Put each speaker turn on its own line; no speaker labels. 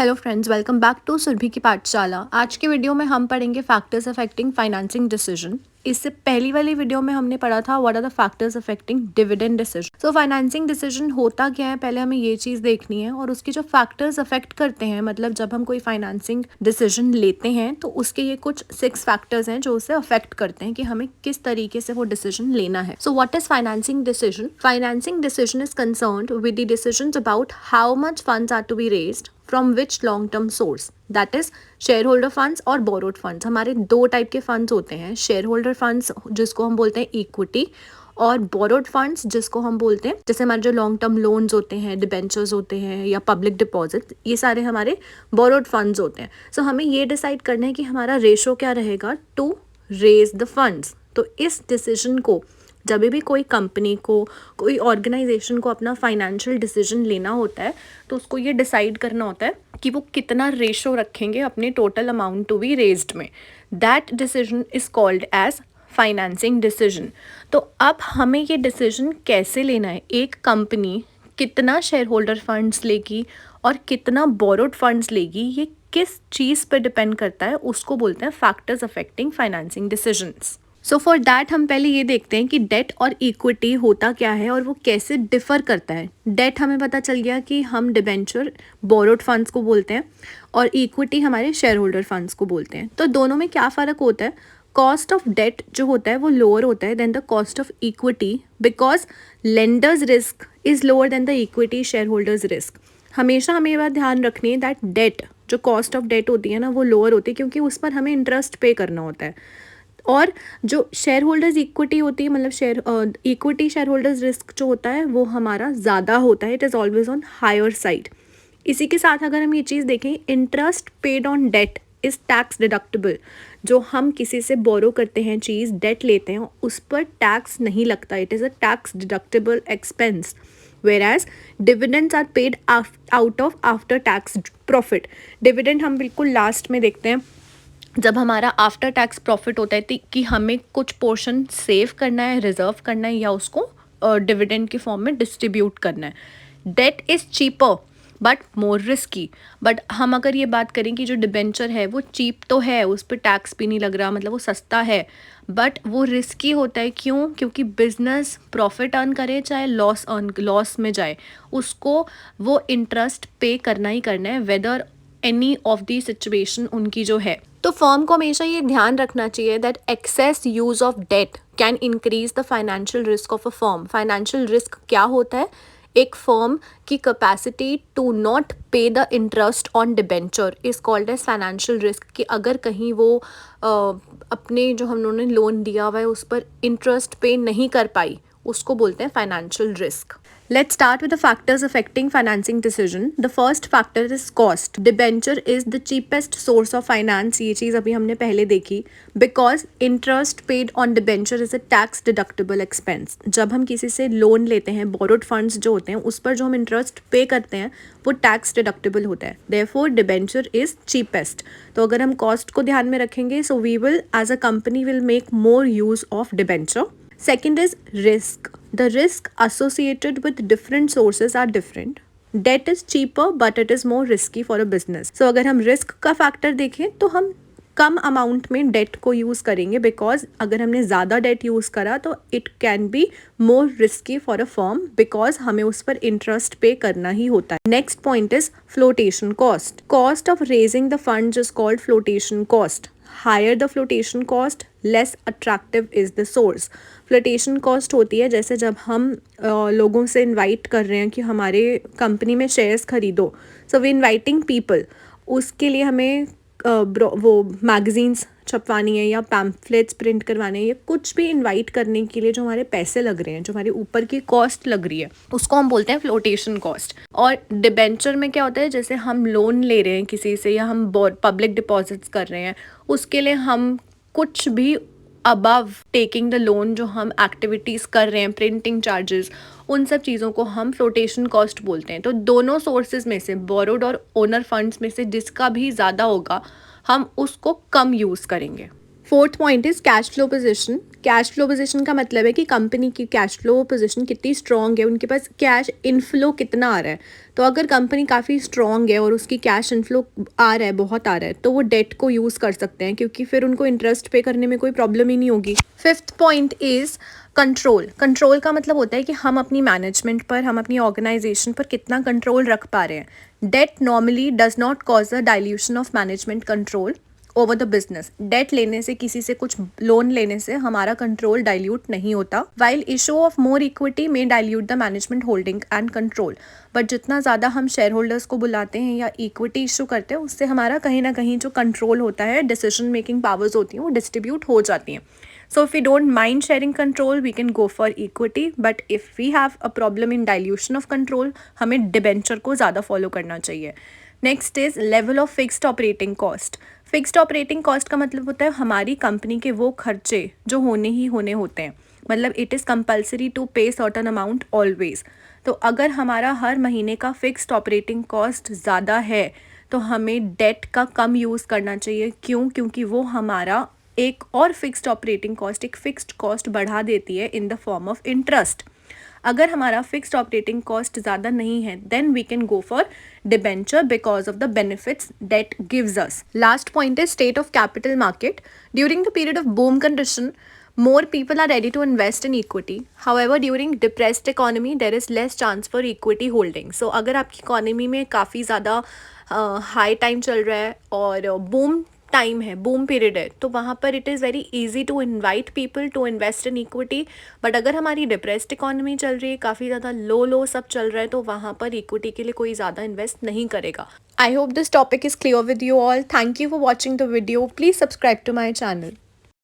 Hello friends, welcome back to Surabhi की पाठशाला। आज की वीडियो में हम पढ़ेंगे फैक्टर्स अफेक्टिंग फाइनेंसिंग डिसीजन। इससे पहली वाली वीडियो में हमने पढ़ा था what are the factors affecting dividend decision. So financing decision होता क्या है, पहले हमें ये चीज़ देखनी है और उसके जो फैक्टर्स अफेक्ट करते हैं, मतलब जब हम कोई फाइनेंसिंग डिसीजन लेते हैं तो उसके ये कुछ 6 फैक्टर्स हैं जो उसे अफेक्ट करते हैं कि हमें किस तरीके से वो डिसीजन लेना है। So what is financing decision? Financing decision is concerned with the decisions about how much funds are to be raised from which long term source, that is share holder funds और borrowed funds. हमारे दो type के funds होते हैं, share holder funds जिसको हम बोलते हैं इक्विटी, और बोरोड फंड्स जिसको हम बोलते हैं, जैसे हमारे जो लॉन्ग टर्म लोन्स होते हैं, डिबेंचर्स होते हैं या पब्लिक डिपॉजिट, ये सारे हमारे बोरोड फंड्स होते हैं। सो हमें ये डिसाइड करना है कि हमारा रेशो क्या रहेगा टू रेज द फंड्स। तो इस डिसीजन को जब भी कोई कंपनी को, कोई ऑर्गेनाइजेशन को अपना फाइनेंशियल डिसीजन लेना होता है तो उसको ये डिसाइड करना होता है कि वो कितना रेशो रखेंगे अपने total amount to be raised में। That decision is called as financing decision. तो अब हमें ये डिसीजन कैसे लेना है, एक कंपनी कितना शेयर होल्डर फंड्स लेगी और कितना बोरोड फंड्स लेगी, ये किस चीज़ पर डिपेंड करता है, उसको बोलते हैं factors affecting financing decisions. So for that हम पहले ये देखते हैं कि डेट और इक्विटी होता क्या है और वो कैसे डिफर करता है। डेट हमें पता चल गया कि हम डिबेंचर बोरोड फंड्स को बोलते हैं और इक्विटी हमारे शेयर होल्डर फंड्स को बोलते हैं। तो दोनों में क्या फ़र्क होता है? कॉस्ट ऑफ डेट जो होता है वो लोअर होता है than the cost of equity, because lenders risk is lower than the equity share holders risk. हमेशा हमें ये बात ध्यान रखनी है दैट डेट, जो कॉस्ट ऑफ डेट होती है ना, वो लोअर होती है क्योंकि उस पर हमें इंटरेस्ट पे करना होता है। और जो शेयर होल्डर्स इक्विटी होती है, मतलब share equity share holders risk जो होता है वो हमारा ज़्यादा होता है, it is always on higher side. इसी के साथ अगर हम ये चीज़ देखें, interest paid on debt is tax deductible. जो हम किसी से बोरो करते हैं, चीज़ डेट लेते हैं, उस पर टैक्स नहीं लगता, it is a tax deductible expense. whereas dividends are paid out of after tax profit। Dividend हम बिल्कुल लास्ट में देखते हैं जब हमारा आफ्टर टैक्स प्रॉफिट होता है कि हमें कुछ पोर्शन सेव करना है, रिजर्व करना है या उसको डिविडेंड के फॉर्म में डिस्ट्रीब्यूट करना है। That is cheaper but more risky. But हम अगर ये बात करें कि जो डिबेंचर है वो चीप तो है, उस पर टैक्स भी नहीं लग रहा, मतलब वो सस्ता है, बट वो रिस्की होता है। क्यों? क्योंकि बिजनेस प्रॉफिट अर्न करे चाहे लॉस में जाए, उसको वो इंटरेस्ट पे करना ही करना है, whether any of the situation उनकी जो है। तो फर्म को हमेशा ये ध्यान रखना चाहिए that excess use of debt can increase the financial risk of a firm. Financial risk क्या होता है? एक फर्म की capacity to not pay the interest on debenture is called as financial risk. कि अगर कहीं वो अपने जो हम लोगों ने लोन दिया हुआ है उस पर इंटरेस्ट पे नहीं कर पाई, उसको बोलते हैं financial risk. Let's start with the factors affecting financing decision. The first factor is cost. Debenture is the cheapest source of finance. ये चीज़ अभी हमने पहले देखी। Because interest paid on debenture is a tax deductible expense. जब हम किसी से loan लेते हैं, borrowed funds जो होते हैं, उस पर जो हम इंटरेस्ट पे करते हैं वो टैक्स डिडक्टेबल होता है। Therefore, debenture is cheapest. तो अगर हम कॉस्ट को ध्यान में रखेंगे, so we will as a company will make more use of debenture. Second is risk. The risk associated with different sources are different. Debt is cheaper but it is more risky for a business. So अगर हम risk का factor देखें तो हम कम amount में debt को use करेंगे, बिकॉज अगर हमने ज़्यादा डेट यूज़ करा तो it can be more risky for a firm, because हमें उस पर इंटरेस्ट पे करना ही होता है। Next point is flotation cost. Cost of raising the fund is called flotation cost. Higher the flotation cost, less attractive is the source. Flotation cost होती है जैसे जब हम लोगों से इनवाइट कर रहे हैं कि हमारे कंपनी में शेयर्स खरीदो, सो वी इनवाइटिंग पीपल, उसके लिए हमें वो मैगजीन्स छपवानी है या पैम्फलेट्स प्रिंट करवाने हैं या कुछ भी इनवाइट करने के लिए जो हमारे पैसे लग रहे हैं, जो हमारे ऊपर की कॉस्ट लग रही है, उसको हम बोलते हैं फ्लोटेशन कॉस्ट। और डिबेंचर में क्या होता है, जैसे हम लोन ले रहे हैं किसी से या हम पब्लिक डिपॉजिट्स कर रहे हैं, उसके लिए हम कुछ भी अबव टेकिंग द लोन जो हम एक्टिविटीज़ कर रहे हैं, प्रिंटिंग चार्जेस, उन सब चीज़ों को हम फ्लोटेशन कॉस्ट बोलते हैं। तो दोनों सोर्सेज में से, बोरोड और ओनर फंड्स में से जिसका भी ज़्यादा होगा, हम उसको कम यूज़ करेंगे। Fourth point is cash flow position. Cash flow position का मतलब है कि कंपनी की कैश फ्लो पोजीशन कितनी स्ट्रांग है, उनके पास कैश इनफ्लो कितना आ रहा है। तो अगर कंपनी काफ़ी स्ट्रांग है और उसकी कैश इनफ्लो आ रहा है, बहुत आ रहा है, तो वो डेट को यूज़ कर सकते हैं, क्योंकि फिर उनको इंटरेस्ट पे करने में कोई प्रॉब्लम ही नहीं होगी। Fifth point is control. Control का मतलब होता है कि हम अपनी मैनेजमेंट पर, हम अपनी ऑर्गेनाइजेशन पर कितना कंट्रोल रख पा रहे हैं। Debt normally does not cause a dilution of management control over the business. Debt लेने से, किसी से कुछ लोन लेने से हमारा कंट्रोल डाइल्यूट नहीं होता। While issue of more equity में dilute the management holding and control, but जितना ज़्यादा हम शेयर होल्डर्स को बुलाते हैं या इक्विटी इशू करते हैं, उससे हमारा कहीं ना कहीं जो कंट्रोल होता है, डिसीजन मेकिंग पावर्स होती हैं, वो डिस्ट्रीब्यूट हो जाती हैं। So if we don't mind sharing control, we can go for equity. But if we have a problem in dilution of control, हमें डिबेंचर को ज़्यादा फॉलो करना चाहिए। Next is level of fixed operating cost. Fixed operating cost का मतलब होता है हमारी कंपनी के वो खर्चे जो होने ही होने होते हैं, मतलब इट इज़ कंपल्सरी टू पे सर्टन अमाउंट ऑलवेज। तो अगर हमारा हर महीने का फिक्स्ड ऑपरेटिंग कॉस्ट ज़्यादा है तो हमें डेट का कम यूज़ करना चाहिए। क्यों? क्योंकि वो हमारा एक और फिक्स्ड ऑपरेटिंग कॉस्ट, एक फिक्स्ड कॉस्ट बढ़ा देती है in the form of interest. अगर हमारा फिक्स्ड ऑपरेटिंग कॉस्ट ज़्यादा नहीं है, then we can go for debenture because of the benefits debt gives us. Last point is state of capital market. During the period of boom condition, more people are ready to invest in equity. However, during depressed economy, there is less chance for equity holding. So अगर आपकी economy में काफ़ी ज़्यादा high time चल रहा है और boom time है, बूम पीरियड है, तो वहाँ पर it is very easy to invite people to invest in equity. But अगर हमारी डिप्रेस्ड इकोनॉमी चल रही है, काफ़ी ज़्यादा लो सब चल रहा है, तो वहाँ पर इक्विटी के लिए कोई ज़्यादा इन्वेस्ट नहीं करेगा। I hope this topic is clear with you all. Thank you for watching the video. Please subscribe to my channel.